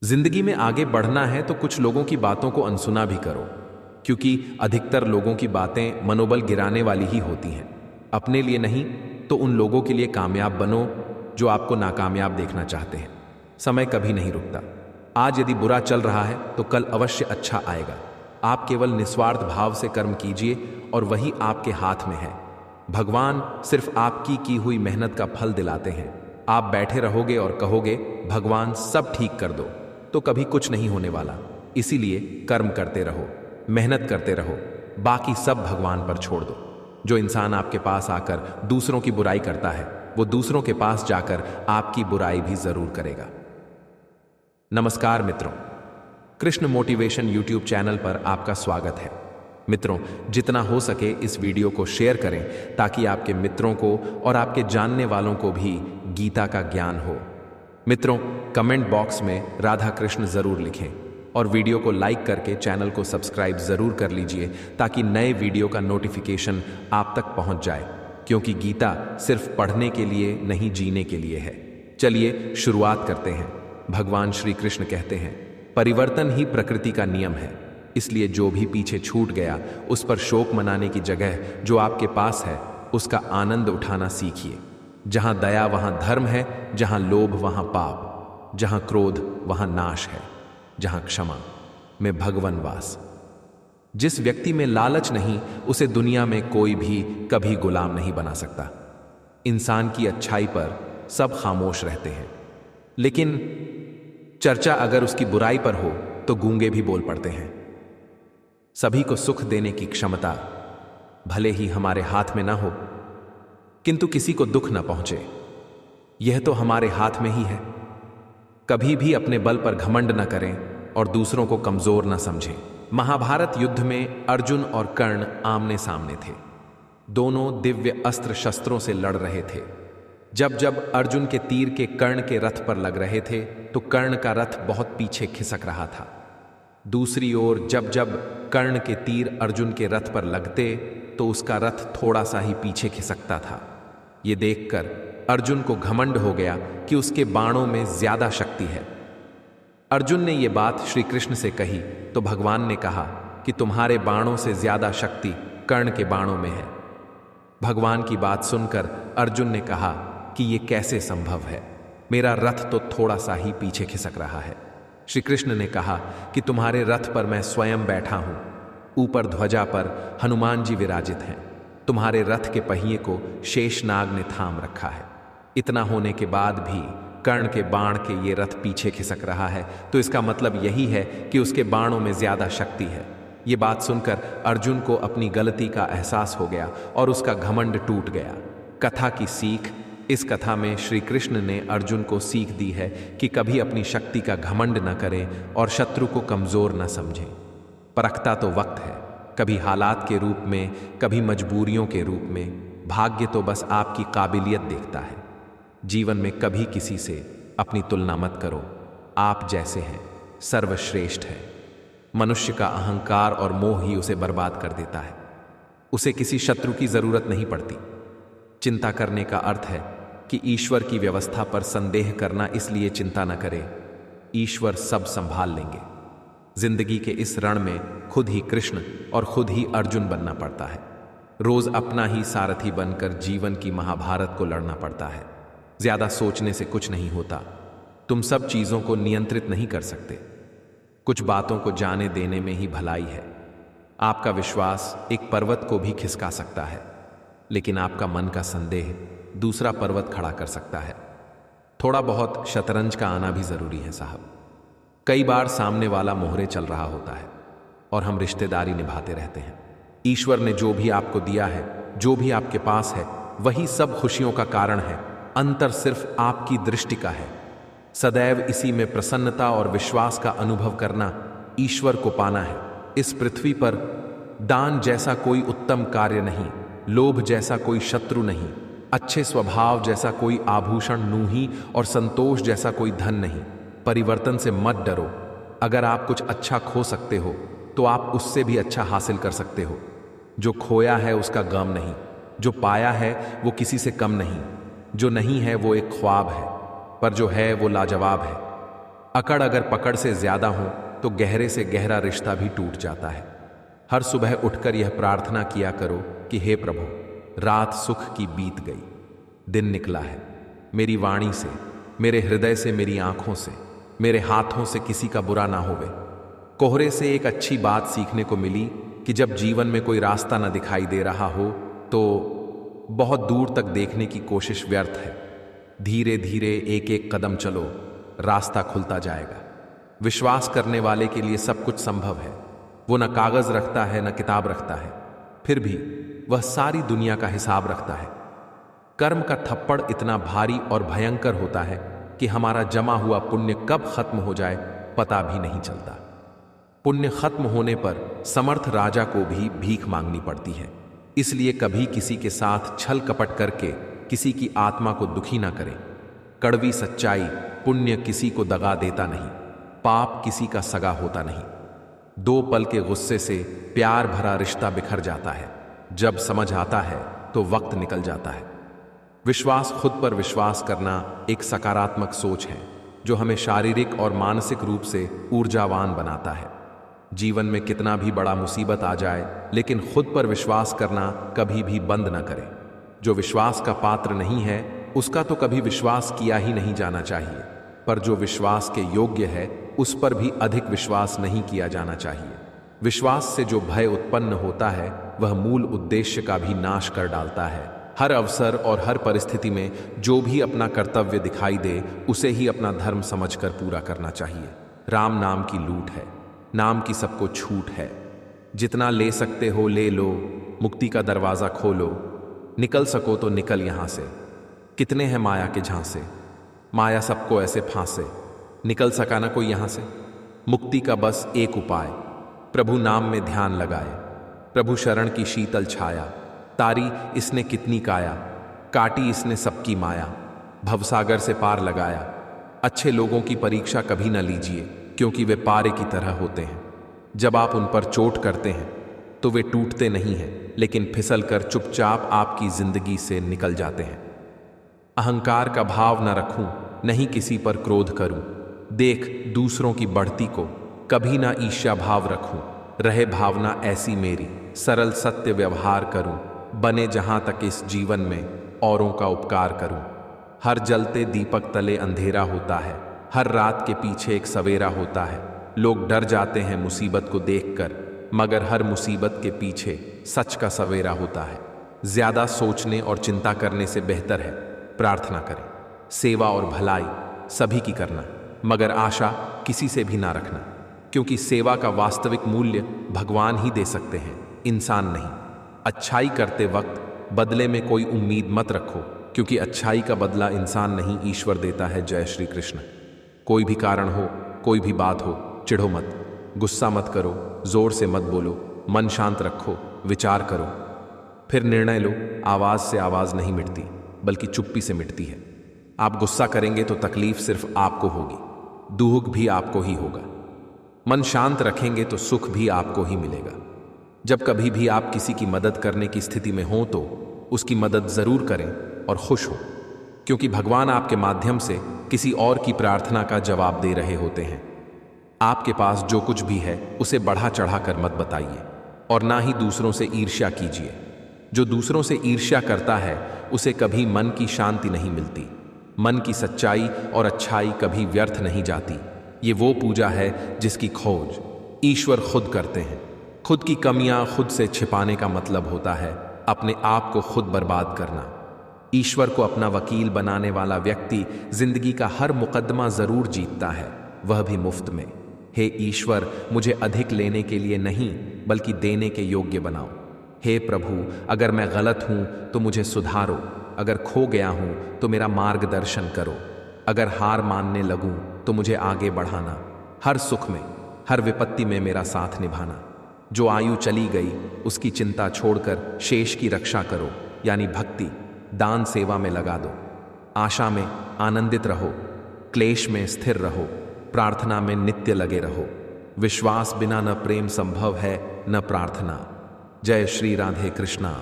जिंदगी में आगे बढ़ना है तो कुछ लोगों की बातों को अनसुना भी करो, क्योंकि अधिकतर लोगों की बातें मनोबल गिराने वाली ही होती हैं। अपने लिए नहीं तो उन लोगों के लिए कामयाब बनो जो आपको नाकामयाब देखना चाहते हैं। समय कभी नहीं रुकता। आज यदि बुरा चल रहा है तो कल अवश्य अच्छा आएगा। आप केवल निस्वार्थ भाव से कर्म कीजिए और वही आपके हाथ में है। भगवान सिर्फ आपकी की हुई मेहनत का फल दिलाते हैं। आप बैठे रहोगे और कहोगे भगवान सब ठीक कर दो, तो कभी कुछ नहीं होने वाला। इसीलिए कर्म करते रहो, मेहनत करते रहो, बाकी सब भगवान पर छोड़ दो। जो इंसान आपके पास आकर दूसरों की बुराई करता है वो दूसरों के पास जाकर आपकी बुराई भी जरूर करेगा। नमस्कार मित्रों, कृष्ण मोटिवेशन यूट्यूब चैनल पर आपका स्वागत है। मित्रों, जितना हो सके इस वीडियो को शेयर करें ताकि आपके मित्रों को और आपके जानने वालों को भी गीता का ज्ञान हो। मित्रों, कमेंट बॉक्स में राधा कृष्ण जरूर लिखें और वीडियो को लाइक करके चैनल को सब्सक्राइब जरूर कर लीजिए ताकि नए वीडियो का नोटिफिकेशन आप तक पहुंच जाए, क्योंकि गीता सिर्फ पढ़ने के लिए नहीं, जीने के लिए है। चलिए शुरुआत करते हैं। भगवान श्री कृष्ण कहते हैं, परिवर्तन ही प्रकृति का नियम है, इसलिए जो भी पीछे छूट गया उस पर शोक मनाने की जगह जो आपके पास है उसका आनंद उठाना सीखिए। जहां दया वहां धर्म है, जहां लोभ वहां पाप, जहां क्रोध वहां नाश है, जहां क्षमा में भगवन वास। जिस व्यक्ति में लालच नहीं उसे दुनिया में कोई भी कभी गुलाम नहीं बना सकता। इंसान की अच्छाई पर सब खामोश रहते हैं, लेकिन चर्चा अगर उसकी बुराई पर हो तो गूंगे भी बोल पड़ते हैं। सभी को सुख देने की क्षमता भले ही हमारे हाथ में ना हो, किंतु किसी को दुख न पहुंचे यह तो हमारे हाथ में ही है। कभी भी अपने बल पर घमंड न करें और दूसरों को कमजोर न समझें। महाभारत युद्ध में अर्जुन और कर्ण आमने सामने थे। दोनों दिव्य अस्त्र शस्त्रों से लड़ रहे थे। जब जब अर्जुन के तीर के कर्ण के रथ पर लग रहे थे तो कर्ण का रथ बहुत पीछे खिसक रहा था। दूसरी ओर जब जब कर्ण के तीर अर्जुन के रथ पर लगते तो उसका रथ थोड़ा सा ही पीछे खिसकता था। ये देखकर अर्जुन को घमंड हो गया कि उसके बाणों में ज्यादा शक्ति है। अर्जुन ने ये बात श्री कृष्ण से कही तो भगवान ने कहा कि तुम्हारे बाणों से ज्यादा शक्ति कर्ण के बाणों में है। भगवान की बात सुनकर अर्जुन ने कहा कि ये कैसे संभव है, मेरा रथ तो थोड़ा सा ही पीछे खिसक रहा है। श्री कृष्ण ने कहा कि तुम्हारे रथ पर मैं स्वयं बैठा हूं, ऊपर ध्वजा पर हनुमान जी विराजित हैं, तुम्हारे रथ के पहिए को शेषनाग ने थाम रखा है। इतना होने के बाद भी कर्ण के बाण के ये रथ पीछे खिसक रहा है, तो इसका मतलब यही है कि उसके बाणों में ज्यादा शक्ति है। ये बात सुनकर अर्जुन को अपनी गलती का एहसास हो गया और उसका घमंड टूट गया। कथा की सीख। इस कथा में श्री कृष्ण ने अर्जुन को सीख दी है कि कभी अपनी शक्ति का घमंड न करें और शत्रु को कमजोर न समझें। परखता तो वक्त है, कभी हालात के रूप में, कभी मजबूरियों के रूप में। भाग्य तो बस आपकी काबिलियत देखता है। जीवन में कभी किसी से अपनी तुलना मत करो। आप जैसे हैं सर्वश्रेष्ठ है। मनुष्य का अहंकार और मोह ही उसे बर्बाद कर देता है। उसे किसी शत्रु की जरूरत नहीं पड़ती। चिंता करने का अर्थ है कि ईश्वर की व्यवस्था पर संदेह करना, इसलिए चिंता न करें, ईश्वर सब संभाल लेंगे। जिंदगी के इस रण में खुद ही कृष्ण और खुद ही अर्जुन बनना पड़ता है। रोज अपना ही सारथी बनकर जीवन की महाभारत को लड़ना पड़ता है। ज्यादा सोचने से कुछ नहीं होता। तुम सब चीजों को नियंत्रित नहीं कर सकते। कुछ बातों को जाने देने में ही भलाई है। आपका विश्वास एक पर्वत को भी खिसका सकता है, लेकिन आपका मन का संदेह दूसरा पर्वत खड़ा कर सकता है। थोड़ा बहुत शतरंज का आना भी जरूरी है साहब। कई बार सामने वाला मोहरे चल रहा होता है और हम रिश्तेदारी निभाते रहते हैं। ईश्वर ने जो भी आपको दिया है, जो भी आपके पास है, वही सब खुशियों का कारण है। अंतर सिर्फ आपकी दृष्टि का है। सदैव इसी में प्रसन्नता और विश्वास का अनुभव करना, ईश्वर को पाना है। इस पृथ्वी पर दान जैसा कोई उत्तम कार्य नहीं, लोभ जैसा कोई शत्रु नहीं, अच्छे स्वभाव जैसा कोई आभूषण नूही और संतोष जैसा कोई धन नहीं। परिवर्तन से मत डरो। अगर आप कुछ अच्छा खो सकते हो तो आप उससे भी अच्छा हासिल कर सकते हो। जो खोया है उसका गम नहीं, जो पाया है वो किसी से कम नहीं। जो नहीं है वो एक ख्वाब है, पर जो है वो लाजवाब है। अकड़ अगर पकड़ से ज्यादा हो तो गहरे से गहरा रिश्ता भी टूट जाता है। हर सुबह उठकर यह प्रार्थना किया करो कि हे प्रभु, रात सुख की बीत गई, दिन निकला है। मेरी वाणी से, मेरे हृदय से, मेरी आंखों से, मेरे हाथों से किसी का बुरा ना होवे। कोहरे से एक अच्छी बात सीखने को मिली कि जब जीवन में कोई रास्ता न दिखाई दे रहा हो तो बहुत दूर तक देखने की कोशिश व्यर्थ है। धीरे धीरे एक एक कदम चलो, रास्ता खुलता जाएगा। विश्वास करने वाले के लिए सब कुछ संभव है। वो न कागज रखता है न किताब रखता है, फिर भी वह सारी दुनिया का हिसाब रखता है। कर्म का थप्पड़ इतना भारी और भयंकर होता है कि हमारा जमा हुआ पुण्य कब खत्म हो जाए पता भी नहीं चलता। पुण्य खत्म होने पर समर्थ राजा को भी भीख मांगनी पड़ती है। इसलिए कभी किसी के साथ छल कपट करके किसी की आत्मा को दुखी ना करें। कड़वी सच्चाई, पुण्य किसी को दगा देता नहीं, पाप किसी का सगा होता नहीं। दो पल के गुस्से से प्यार भरा रिश्ता बिखर जाता है। जब समझ आता है तो वक्त निकल जाता है। विश्वास, खुद पर विश्वास करना एक सकारात्मक सोच है जो हमें शारीरिक और मानसिक रूप से ऊर्जावान बनाता है। जीवन में कितना भी बड़ा मुसीबत आ जाए, लेकिन खुद पर विश्वास करना कभी भी बंद न करें। जो विश्वास का पात्र नहीं है उसका तो कभी विश्वास किया ही नहीं जाना चाहिए, पर जो विश्वास के योग्य है उस पर भी अधिक विश्वास नहीं किया जाना चाहिए। विश्वास से जो भय उत्पन्न होता है वह मूल उद्देश्य का भी नाश कर डालता है। हर अवसर और हर परिस्थिति में जो भी अपना कर्तव्य दिखाई दे उसे ही अपना धर्म समझकर पूरा करना चाहिए। राम नाम की लूट है, नाम की सबको छूट है। जितना ले सकते हो ले लो, मुक्ति का दरवाजा खोलो। निकल सको तो निकल यहां से। कितने हैं माया के झांसे, माया सबको ऐसे फांसे। निकल सका ना कोई यहां से। मुक्ति का बस एक उपाय, प्रभु नाम में ध्यान लगाए। प्रभु शरण की शीतल छाया, तारी इसने कितनी काया, काटी इसने सबकी माया। भवसागर से पार लगाया। अच्छे लोगों की परीक्षा कभी न लीजिए, क्योंकि वे पारे की तरह होते हैं। जब आप उन पर चोट करते हैं तो वे टूटते नहीं हैं, लेकिन फिसल कर चुपचाप आपकी जिंदगी से निकल जाते हैं। अहंकार का भाव न रखूं, नहीं किसी पर क्रोध करूं। देख दूसरों की बढ़ती को, कभी ना ईर्ष्या भाव रखूं। रहे भावना ऐसी मेरी, सरल सत्य व्यवहार करूं। बने जहां तक इस जीवन में औरों का उपकार करूं। हर जलते दीपक तले अंधेरा होता है, हर रात के पीछे एक सवेरा होता है। लोग डर जाते हैं मुसीबत को देखकर, मगर हर मुसीबत के पीछे सच का सवेरा होता है। ज्यादा सोचने और चिंता करने से बेहतर है प्रार्थना करें। सेवा और भलाई सभी की करना, मगर आशा किसी से भी ना रखना, क्योंकि सेवा का वास्तविक मूल्य भगवान ही दे सकते हैं, इंसान नहीं। अच्छाई करते वक्त बदले में कोई उम्मीद मत रखो, क्योंकि अच्छाई का बदला इंसान नहीं ईश्वर देता है। जय श्री कृष्ण। कोई भी कारण हो, कोई भी बात हो, चिढ़ो मत, गुस्सा मत करो, जोर से मत बोलो, मन शांत रखो, विचार करो, फिर निर्णय लो। आवाज से आवाज नहीं मिटती, बल्कि चुप्पी से मिटती है। आप गुस्सा करेंगे तो तकलीफ सिर्फ आपको होगी, दुख भी आपको ही होगा। मन शांत रखेंगे तो सुख भी आपको ही मिलेगा। जब कभी भी आप किसी की मदद करने की स्थिति में हो तो उसकी मदद जरूर करें और खुश हो, क्योंकि भगवान आपके माध्यम से किसी और की प्रार्थना का जवाब दे रहे होते हैं। आपके पास जो कुछ भी है उसे बढ़ा चढ़ा कर मत बताइए, और ना ही दूसरों से ईर्ष्या कीजिए। जो दूसरों से ईर्ष्या करता है उसे कभी मन की शांति नहीं मिलती। मन की सच्चाई और अच्छाई कभी व्यर्थ नहीं जाती। ये वो पूजा है जिसकी खोज ईश्वर खुद करते हैं। खुद की कमियां खुद से छिपाने का मतलब होता है अपने आप को खुद बर्बाद करना। ईश्वर को अपना वकील बनाने वाला व्यक्ति जिंदगी का हर मुकदमा जरूर जीतता है, वह भी मुफ्त में। हे ईश्वर, मुझे अधिक लेने के लिए नहीं बल्कि देने के योग्य बनाओ। हे प्रभु, अगर मैं गलत हूं तो मुझे सुधारो। अगर खो गया हूं तो मेरा मार्गदर्शन करो। अगर हार मानने लगूं तो मुझे आगे बढ़ाना। हर सुख में, हर विपत्ति में मेरा साथ निभाना। जो आयु चली गई उसकी चिंता छोड़कर शेष की रक्षा करो, यानी भक्ति दान सेवा में लगा दो। आशा में आनंदित रहो, क्लेश में स्थिर रहो, प्रार्थना में नित्य लगे रहो। विश्वास बिना न प्रेम संभव है न प्रार्थना। जय श्री राधे कृष्णा।